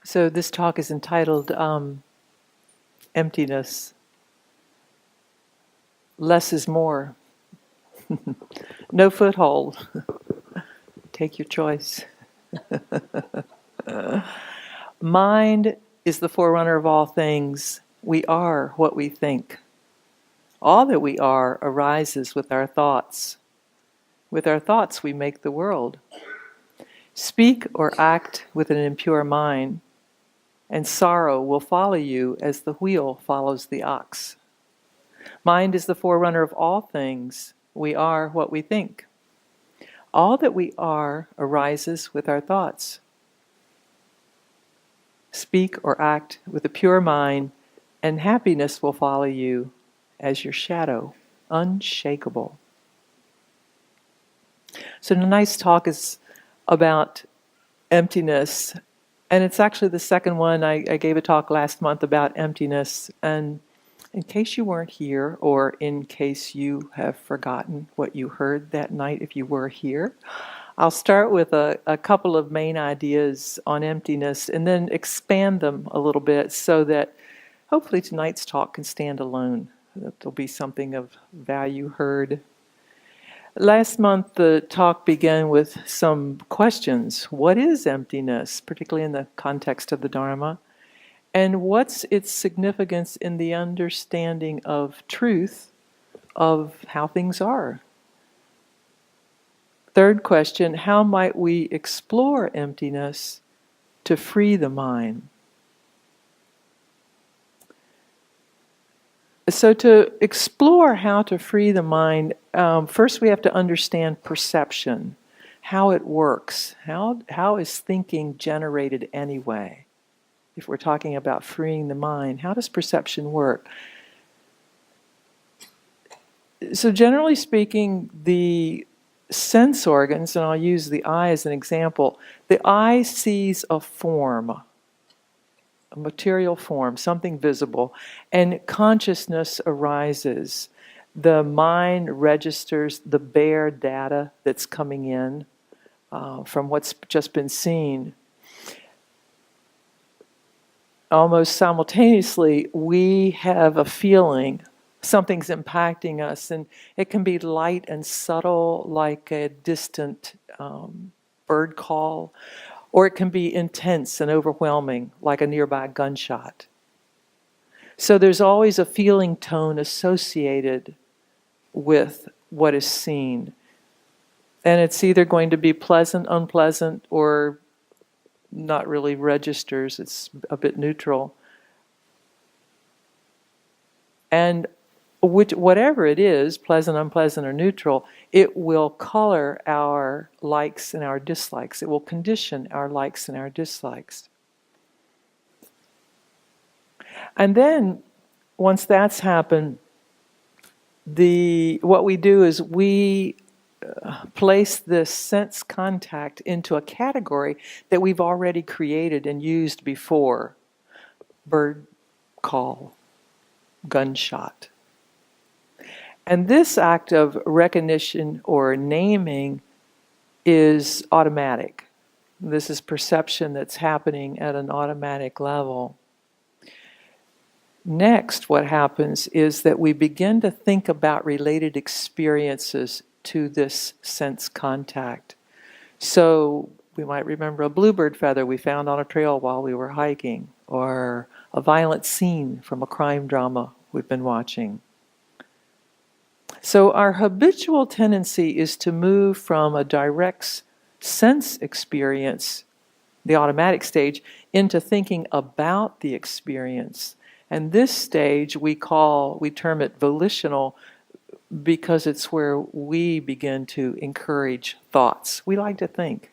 So this talk is entitled Emptiness. Less is more. No foothold. Take your choice. Mind is the forerunner of all things. We are what we think. All that we are arises with our thoughts. With our thoughts we make the world. Speak or act with an impure mind, and sorrow will follow you as the wheel follows the ox. Mind is the forerunner of all things. We are what we think. All that we are arises with our thoughts. Speak or act with a pure mind, and happiness will follow you as your shadow, unshakable. So tonight's talk is about emptiness, and it's actually the second one. I gave a talk last month about emptiness, and in case you weren't here, or in case you have forgotten what you heard that night if you were here, I'll start with a couple of main ideas on emptiness and then expand them a little bit so that hopefully tonight's talk can stand alone, that there'll be something of value heard. Last month the talk began with some questions. What is emptiness, particularly in the context of the Dharma? And what's its significance in the understanding of truth, of how things are? Third question, how might we explore emptiness to free the mind? So to explore how to free the mind, first we have to understand perception, how it works. How is thinking generated anyway? If we're talking about freeing the mind, how does perception work? So generally speaking, the sense organs, and I'll use the eye as an example, the eye sees a form, a material form, something visible, and consciousness arises. The mind registers the bare data that's coming in from what's just been seen. Almost simultaneously, we have a feeling something's impacting us, and it can be light and subtle, like a distant bird call, or it can be intense and overwhelming, like a nearby gunshot. So there's always a feeling tone associated with what is seen, and it's either going to be pleasant, unpleasant, or not really registers, it's a bit neutral. And whatever it is, pleasant, unpleasant, or neutral, it will color our likes and our dislikes. It will condition our likes and our dislikes. And then, once that's happened, what we do is we place this sense contact into a category that we've already created and used before. Bird call, gunshot. And this act of recognition or naming is automatic. This is perception that's happening at an automatic level. Next, what happens is that we begin to think about related experiences to this sense contact. So we might remember a bluebird feather we found on a trail while we were hiking, or a violent scene from a crime drama we've been watching. So our habitual tendency is to move from a direct sense experience, the automatic stage, into thinking about the experience. And this stage we term it volitional, because it's where we begin to encourage thoughts. We like to think.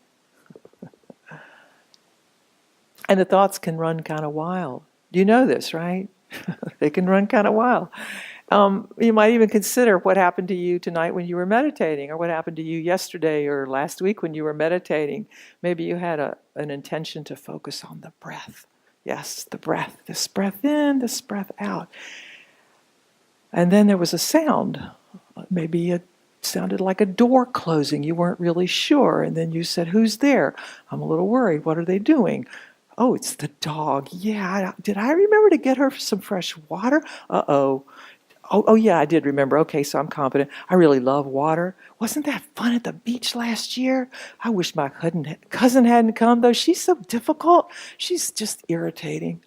And the thoughts can run kind of wild. You know this, right? They can run kind of wild. You might even consider what happened to you tonight when you were meditating, or what happened to you yesterday or last week when you were meditating. Maybe you had an intention to focus on the breath. Yes, the breath. This breath in, this breath out. And then there was a sound. Maybe it sounded like a door closing. You weren't really sure. And then you said, "Who's there? I'm a little worried. What are they doing? Oh, it's the dog. Yeah, did I remember to get her some fresh water? Uh-oh. Oh, yeah, I did remember. Okay, so I'm confident. I really love water. Wasn't that fun at the beach last year? I wish my cousin hadn't come, though. She's so difficult. She's just irritating.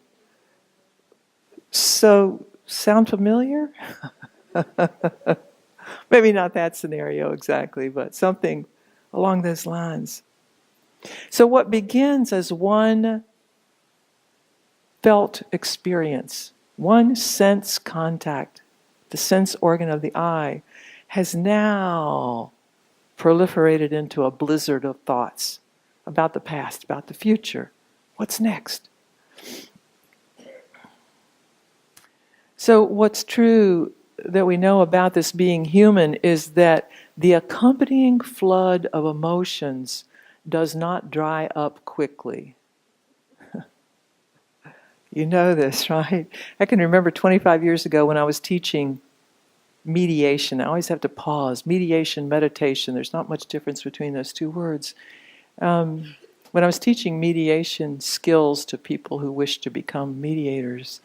So, sound familiar? Maybe not that scenario exactly, but something along those lines. So what begins as one felt experience, one sense contact, the sense organ of the eye, has now proliferated into a blizzard of thoughts about the past, about the future. What's next? So what's true that we know about this being human is that the accompanying flood of emotions does not dry up quickly. You know this, right? I can remember 25 years ago when I was teaching mediation. I always have to pause. Mediation, meditation, there's not much difference between those two words. When I was teaching mediation skills to people who wish to become mediators,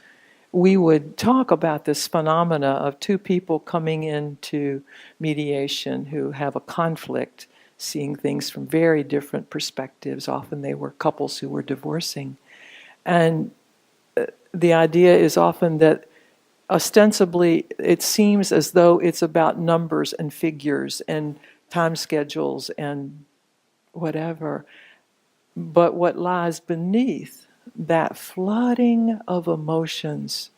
we would talk about this phenomena of two people coming into mediation who have a conflict, seeing things from very different perspectives. Often they were couples who were divorcing. And the idea is often that ostensibly it seems as though it's about numbers and figures and time schedules and whatever. But what lies beneath that flooding of emotions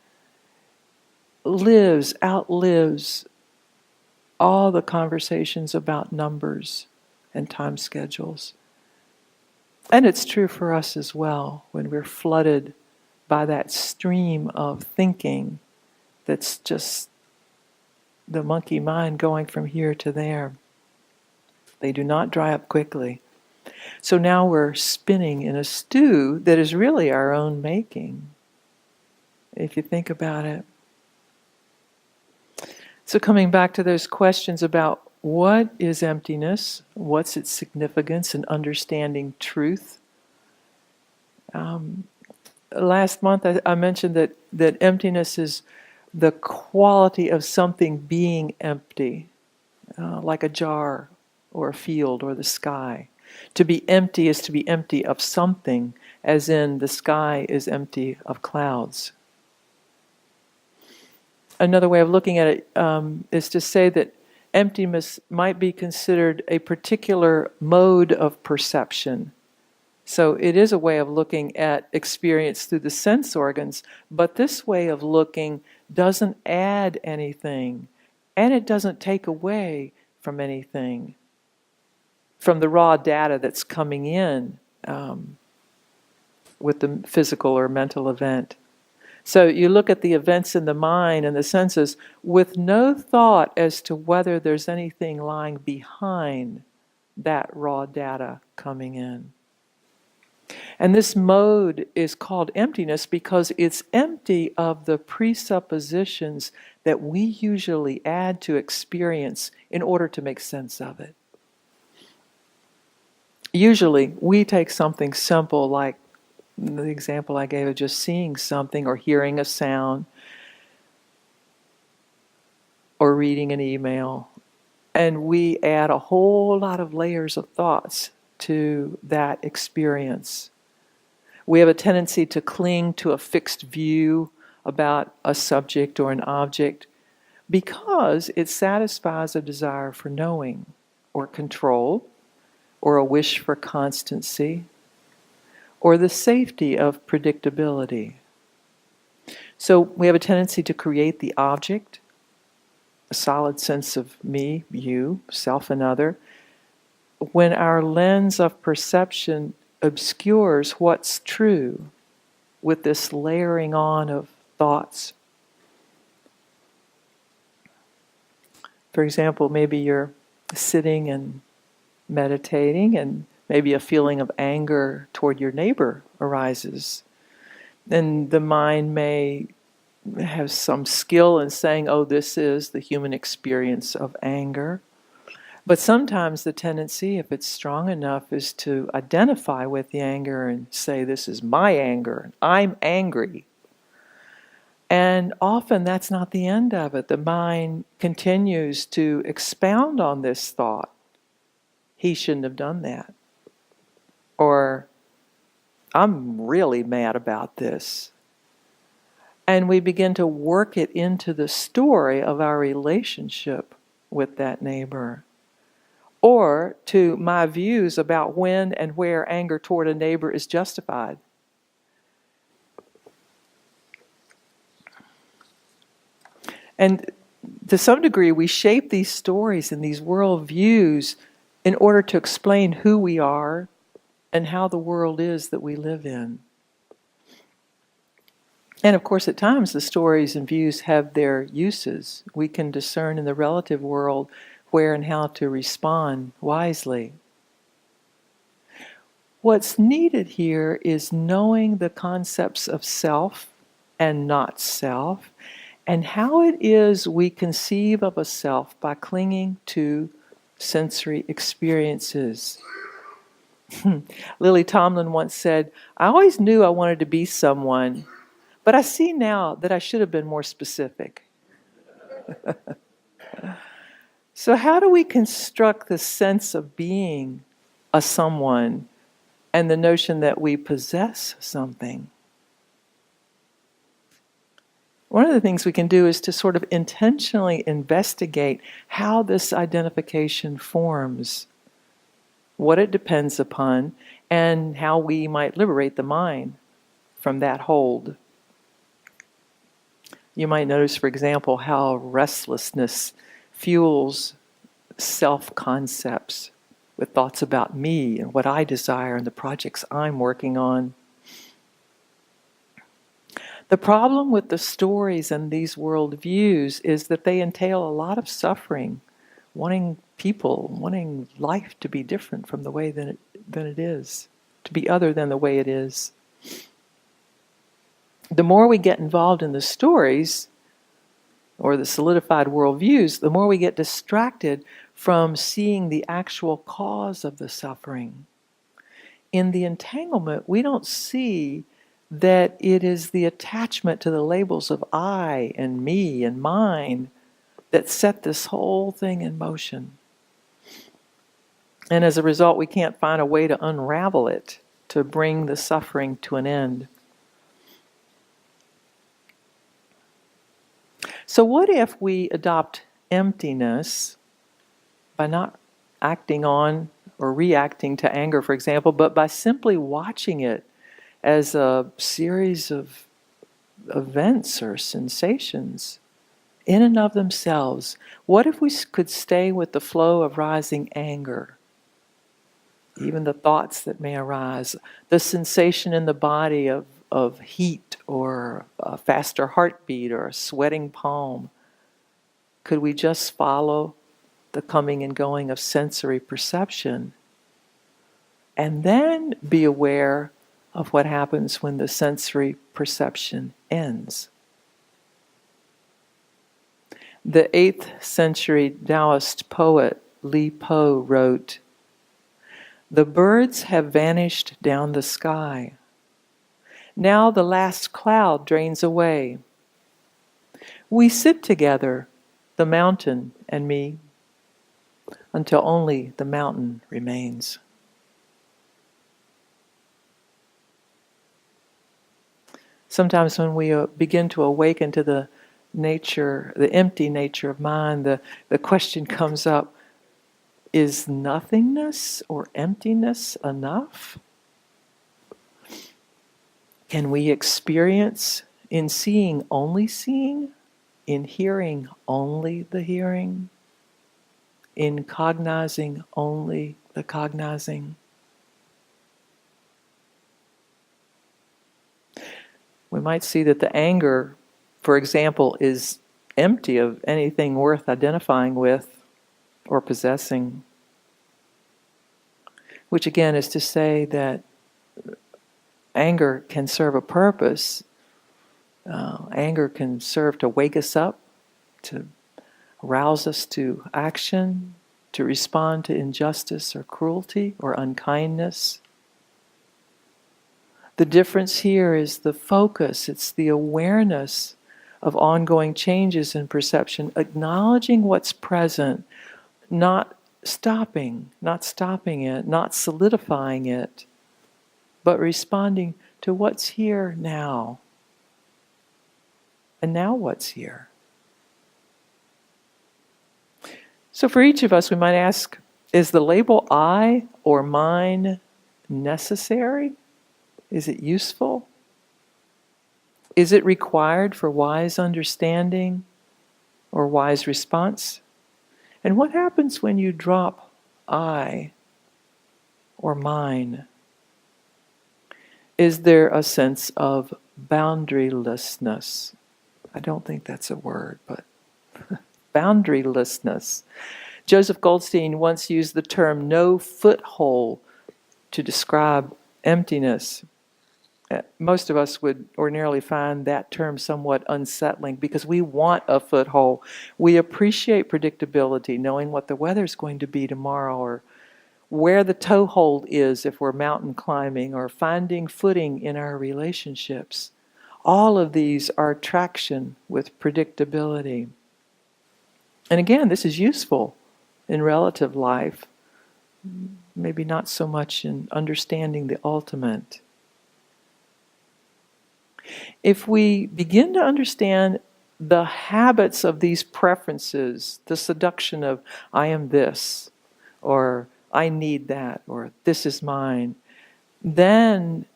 outlives all the conversations about numbers and time schedules. And it's true for us as well when we're flooded by that stream of thinking that's just the monkey mind going from here to there. They do not dry up quickly. So now we're spinning in a stew that is really our own making, if you think about it. So coming back to those questions about what is emptiness, what's its significance in understanding truth. Last month I mentioned that emptiness is the quality of something being empty, like a jar or a field or the sky. To be empty is to be empty of something, as in the sky is empty of clouds. Another way of looking at it is to say that emptiness might be considered a particular mode of perception. So it is a way of looking at experience through the sense organs, but this way of looking doesn't add anything, and it doesn't take away from anything, from the raw data that's coming in with the physical or mental event. So you look at the events in the mind and the senses with no thought as to whether there's anything lying behind that raw data coming in. And this mode is called emptiness because it's empty of the presuppositions that we usually add to experience in order to make sense of it. Usually we take something simple like the example I gave of just seeing something or hearing a sound or reading an email, and we add a whole lot of layers of thoughts to that experience. We have a tendency to cling to a fixed view about a subject or an object because it satisfies a desire for knowing or control or a wish for constancy or the safety of predictability. So we have a tendency to create the object, a solid sense of me, you, self, and other, when our lens of perception obscures what's true with this layering on of thoughts. For example, maybe you're sitting and meditating and maybe a feeling of anger toward your neighbor arises. And the mind may have some skill in saying, oh, this is the human experience of anger. But sometimes the tendency, if it's strong enough, is to identify with the anger and say, this is my anger, I'm angry. And often that's not the end of it. The mind continues to expound on this thought. He shouldn't have done that. Or, I'm really mad about this. And we begin to work it into the story of our relationship with that neighbor. Or to my views about when and where anger toward a neighbor is justified. And to some degree, we shape these stories and these worldviews in order to explain who we are and how the world is that we live in. And of course, at times, the stories and views have their uses. We can discern in the relative world where and how to respond wisely. What's needed here is knowing the concepts of self and not self, and how it is we conceive of a self by clinging to sensory experiences. Lily Tomlin once said, I always knew I wanted to be someone, but I see now that I should have been more specific. So how do we construct the sense of being a someone and the notion that we possess something? One of the things we can do is to sort of intentionally investigate how this identification forms, what it depends upon, and how we might liberate the mind from that hold. You might notice, for example, how restlessness fuels self-concepts with thoughts about me and what I desire and the projects I'm working on. The problem with the stories and these worldviews is that they entail a lot of suffering, wanting life to be different from the way than it is, to be other than the way it is. The more we get involved in the stories, or the solidified worldviews, the more we get distracted from seeing the actual cause of the suffering. In the entanglement, we don't see that it is the attachment to the labels of I and me and mine that set this whole thing in motion. And as a result, we can't find a way to unravel it, to bring the suffering to an end. So what if we adopt emptiness by not acting on or reacting to anger, for example, but by simply watching it as a series of events or sensations in and of themselves? What if we could stay with the flow of rising anger, even the thoughts that may arise, the sensation in the body of heat or a faster heartbeat or a sweating palm? Could we just follow the coming and going of sensory perception and then be aware of what happens when the sensory perception ends? The 8th century Taoist poet Li Po wrote, "The birds have vanished down the sky. Now the last cloud drains away. We sit together, the mountain and me, until only the mountain remains." Sometimes when we begin to awaken to the nature, the empty nature of mind, the question comes up, is nothingness or emptiness enough? Can we experience in seeing only seeing, in hearing only the hearing, in cognizing only the cognizing? We might see that the anger, for example, is empty of anything worth identifying with or possessing. Which again is to say that anger can serve a purpose. Anger can serve to wake us up, to rouse us to action, to respond to injustice or cruelty or unkindness. The difference here is the focus, it's the awareness of ongoing changes in perception, acknowledging what's present, not stopping it, not solidifying it, but responding to what's here now. And now what's here? So for each of us, we might ask, is the label I or mine necessary? Is it useful? Is it required for wise understanding or wise response? And what happens when you drop I or mine? Is there a sense of boundarylessness? I don't think that's a word, but boundarylessness. Joseph Goldstein once used the term no foothold to describe emptiness. Most of us would ordinarily find that term somewhat unsettling because we want a foothold. We appreciate predictability, knowing what the weather's going to be tomorrow, or where the toehold is if we're mountain climbing, or finding footing in our relationships. All of these are traction with predictability. And again, this is useful in relative life, maybe not so much in understanding the ultimate. If we begin to understand the habits of these preferences, the seduction of I am this, or I need that, or this is mine, then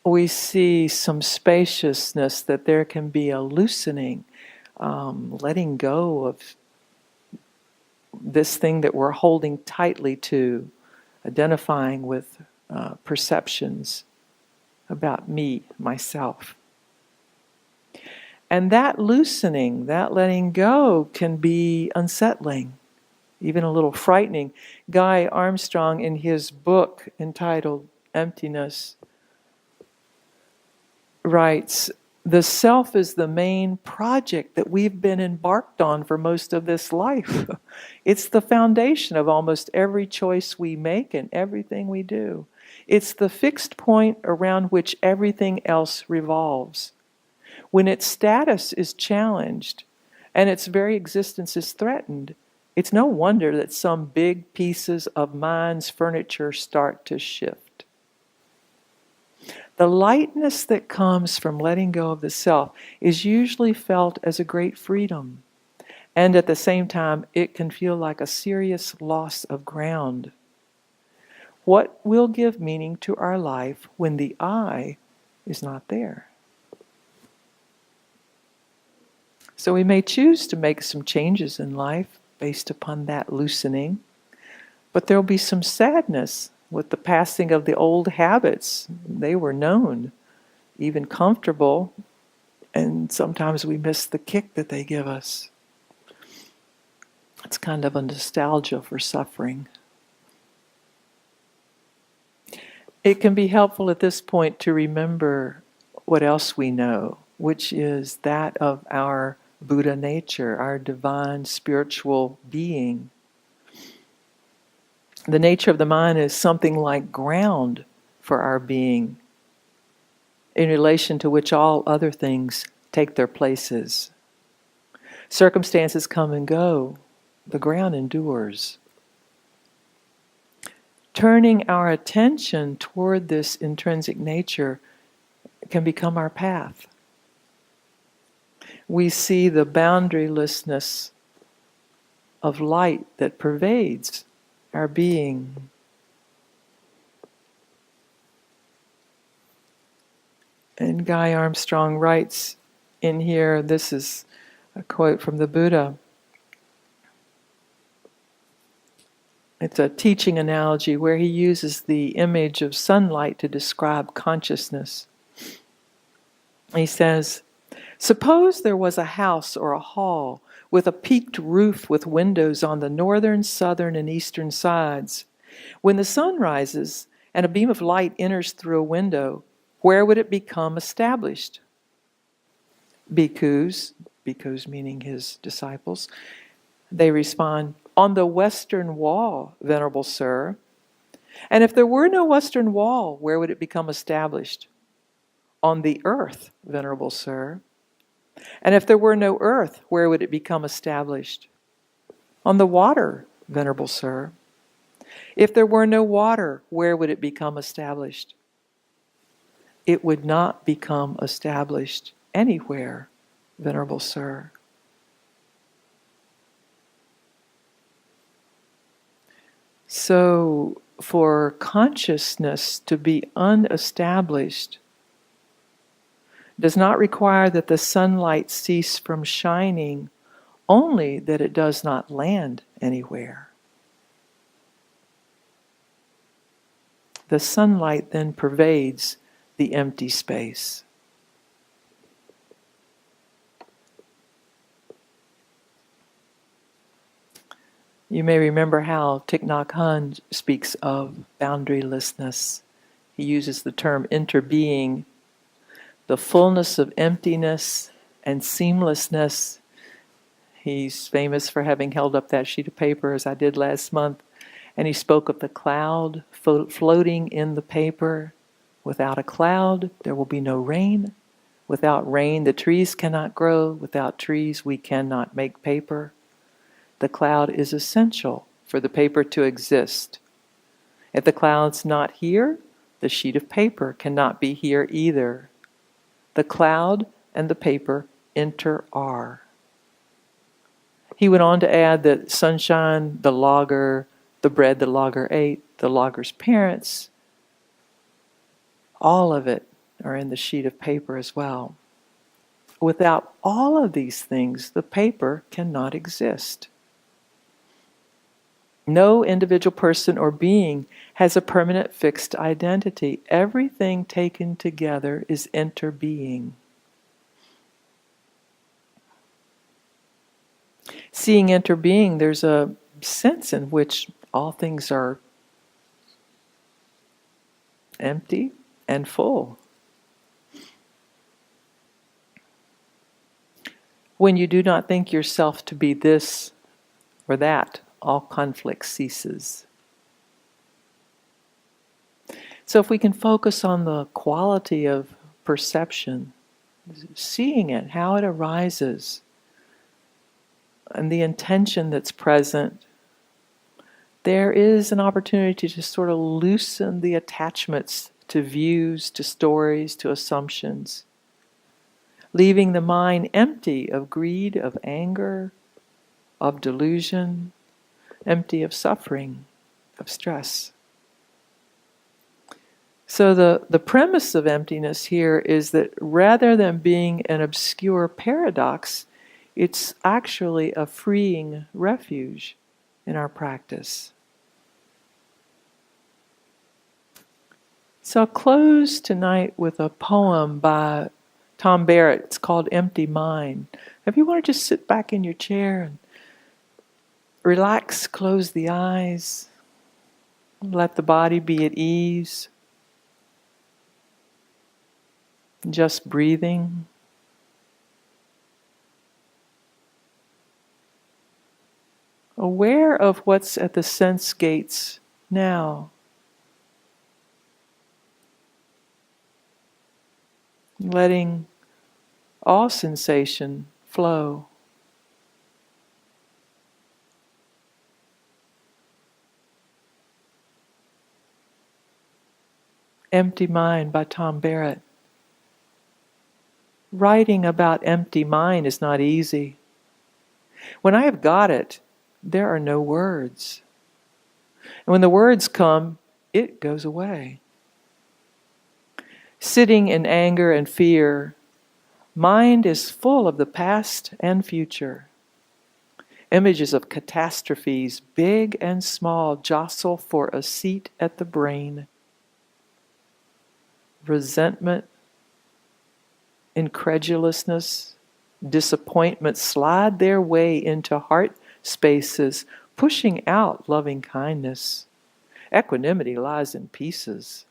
we see some spaciousness, that there can be a loosening, letting go of this thing that we're holding tightly to, identifying with perceptions about me, myself. And that loosening, that letting go, can be unsettling, even a little frightening. Guy Armstrong, in his book entitled Emptiness, writes, "The self is the main project that we've been embarked on for most of this life. It's the foundation of almost every choice we make and everything we do. It's the fixed point around which everything else revolves. When its status is challenged and its very existence is threatened, it's no wonder that some big pieces of mind's furniture start to shift." The lightness that comes from letting go of the self is usually felt as a great freedom, and at the same time, it can feel like a serious loss of ground. What will give meaning to our life when the I is not there? So we may choose to make some changes in life based upon that loosening, but there will be some sadness with the passing of the old habits. They were known, even comfortable, and sometimes we miss the kick that they give us. It's kind of a nostalgia for suffering. It can be helpful at this point to remember what else we know, which is that of our Buddha nature, our divine spiritual being. The nature of the mind is something like ground for our being, in relation to which all other things take their places. Circumstances come and go, the ground endures. Turning our attention toward this intrinsic nature can become our path. We see the boundarylessness of light that pervades our being. And Guy Armstrong writes in here, this is a quote from the Buddha. It's a teaching analogy where he uses the image of sunlight to describe consciousness. He says, "Suppose there was a house or a hall with a peaked roof with windows on the northern, southern, and eastern sides. When the sun rises and a beam of light enters through a window, where would it become established? Bhikkhus meaning his disciples, they respond, On the western wall, Venerable Sir. And if there were no western wall, where would it become established? On the earth, Venerable Sir. And if there were no earth, where would it become established? On the water, Venerable Sir. If there were no water, where would it become established? It would not become established anywhere, Venerable Sir. So, for consciousness to be unestablished does not require that the sunlight cease from shining, only that it does not land anywhere. The sunlight then pervades the empty space. You may remember how Thich Nhat Hanh speaks of boundarylessness. He uses the term interbeing, the fullness of emptiness and seamlessness. He's famous for having held up that sheet of paper as I did last month, and he spoke of the cloud floating in the paper. Without a cloud, there will be no rain. Without rain, the trees cannot grow. Without trees, we cannot make paper. The cloud is essential for the paper to exist. If the cloud's not here, the sheet of paper cannot be here either. The cloud and the paper inter-are. He went on to add that sunshine, the logger, the bread the logger ate, the logger's parents, all of it are in the sheet of paper as well. Without all of these things, the paper cannot exist. No individual person or being has a permanent fixed identity. Everything taken together is interbeing. Seeing interbeing, there's a sense in which all things are empty and full. When you do not think yourself to be this or that, all conflict ceases. So if we can focus on the quality of perception, seeing it, how it arises, and the intention that's present, there is an opportunity to sort of loosen the attachments to views, to stories, to assumptions, leaving the mind empty of greed, of anger, of delusion, empty of suffering, of stress. So the premise of emptiness here is that rather than being an obscure paradox, it's actually a freeing refuge in our practice. So I'll close tonight with a poem by Tom Barrett. It's called Empty Mind. If you want to just sit back in your chair and relax, close the eyes, let the body be at ease, just breathing. Aware of what's at the sense gates now. Letting all sensation flow. Empty Mind by Tom Barrett. Writing about empty mind is not easy. When I have got it, there are no words. And when the words come, it goes away. Sitting in anger and fear, mind is full of the past and future. Images of catastrophes, big and small, jostle for a seat at the brain. Resentment, incredulousness, disappointment slide their way into heart spaces, pushing out loving kindness. Equanimity lies in pieces.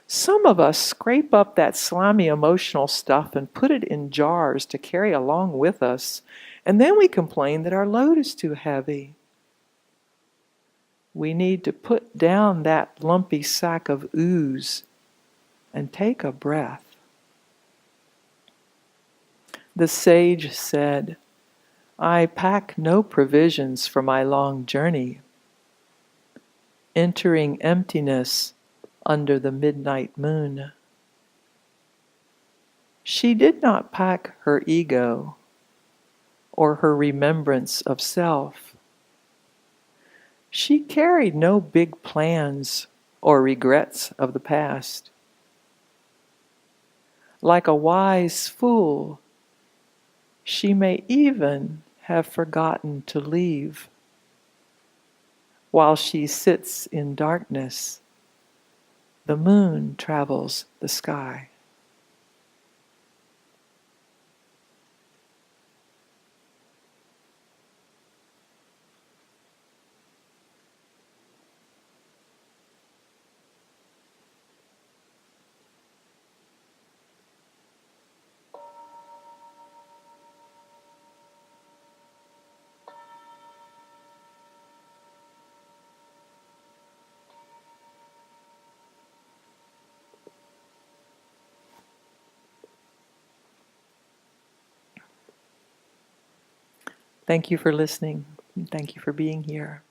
Some of us scrape up that slimy emotional stuff and put it in jars to carry along with us, And then we complain that our load is too heavy. We need to put down that lumpy sack of ooze and take a breath. The sage said, "I pack no provisions for my long journey, entering emptiness under the midnight moon." She did not pack her ego or her remembrance of self. She carried no big plans or regrets of the past. Like a wise fool, she may even have forgotten to leave. While she sits in darkness, the moon travels the sky. Thank you for listening. Thank you for being here.